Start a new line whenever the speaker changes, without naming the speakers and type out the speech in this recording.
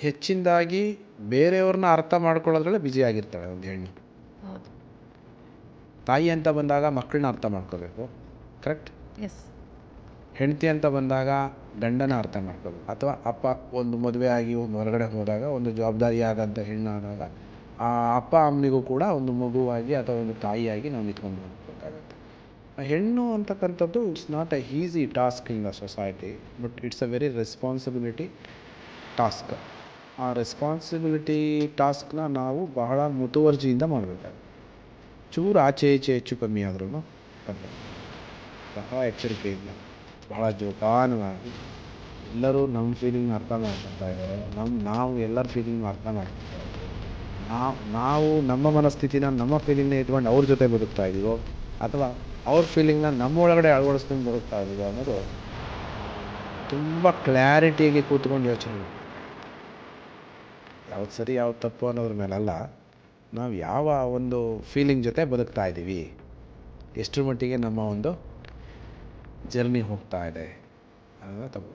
ಹೆಚ್ಚಿನದಾಗಿ ಬೇರೆಯವ್ರನ್ನ ಅರ್ಥ ಮಾಡ್ಕೊಳ್ಳೋದ್ರಲ್ಲೇ ಬ್ಯುಸಿ ಆಗಿರ್ತಾಳೆ ಒಂದು ಹೆಣ್ಣು.
ಹೌದು.
ತಾಯಿ ಅಂತ ಬಂದಾಗ ಮಕ್ಕಳನ್ನ ಅರ್ಥ ಮಾಡ್ಕೋಬೇಕು, ಕರೆಕ್ಟ್.
ಎಸ್.
ಹೆಂಡತಿ ಅಂತ ಬಂದಾಗ ಗಂಡನ ಅರ್ಥ ಮಾಡ್ಕೋಬೇಕು. ಅಥವಾ ಅಪ್ಪ ಒಂದು ಮದುವೆ ಆಗಿ ಒಂದು ಹೊರಗಡೆ ಹೋದಾಗ ಒಂದು ಜವಾಬ್ದಾರಿಯಾದಂಥ ಹೆಣ್ಣಾದಾಗ ಆ ಅಪ್ಪ ಅಮ್ಮನಿಗೂ ಕೂಡ ಒಂದು ಮಗುವಾಗಿ ಅಥವಾ ಒಂದು ತಾಯಿಯಾಗಿ ನಾವು ನಿಂತ್ಕೊಂಡು ಹೋಗ್ಬೇಕಾಗತ್ತೆ. ಹೆಣ್ಣು ಅಂತಕ್ಕಂಥದ್ದು it's not A easy task in the society, but it's a very responsibility task. ಆ ರೆಸ್ಪಾನ್ಸಿಬಿಲಿಟಿ ಟಾಸ್ಕ್ನ ನಾವು ಬಹಳ ಮುತುವರ್ಜಿಯಿಂದ ಮಾಡಬೇಕಾಗುತ್ತೆ. ಚೂರು ಆಚೆ ಈಚೆ ಹೆಚ್ಚು ಕಮ್ಮಿ ಆದ್ರೂ ಬಹಳ ಎಚ್ಚರಿಕೆಯಿಂದ, ಭಾಳ ಜೋಪಾನವಾಗಿ ಎಲ್ಲರೂ ನಮ್ಮ ಫೀಲಿಂಗ್ನ ಅರ್ಥ ಮಾಡ್ಕೊತಾ ಇದ್ದಾರೆ. ನಾವು ಎಲ್ಲರ ಫೀಲಿಂಗ್ನ ಅರ್ಥ ಮಾಡ್ಕೊತಾ ಇದ್ದೀವಿ. ನಾವು ನಮ್ಮ ಮನಸ್ಥಿತಿನ ನಮ್ಮ ಫೀಲಿಂಗ್ನ ಇಟ್ಕೊಂಡು ಅವ್ರ ಜೊತೆ ಬದುಕ್ತಾ ಇದ್ದೀವೋ ಅಥವಾ ಅವ್ರ ಫೀಲಿಂಗ್ನ ನಮ್ಮ ಒಳಗಡೆ ಅಳವಡಿಸ್ಕೊಂಡು ಬದುಕ್ತಾ ಇದ್ದೀವೋ ಅನ್ನೋದು ತುಂಬ ಕ್ಲಾರಿಟಿಯಾಗಿ ಕೂತ್ಕೊಂಡು ಯೋಚನೆ ಮಾಡಿ. ಯಾವ್ದು ಸರಿ ಯಾವ್ದು ತಪ್ಪು ಅನ್ನೋದ್ರ ಮೇಲಲ್ಲ, ನಾವು ಯಾವ ಒಂದು ಫೀಲಿಂಗ್ ಜೊತೆ ಬದುಕ್ತಾ ಇದ್ದೀವಿ, ಎಷ್ಟರ ಮಟ್ಟಿಗೆ ನಮ್ಮ ಒಂದು ಜರ್ನಿ ಹೋಗ್ತಾ ಇದೆ ಅನ್ನೋದು ತಪ್ಪು.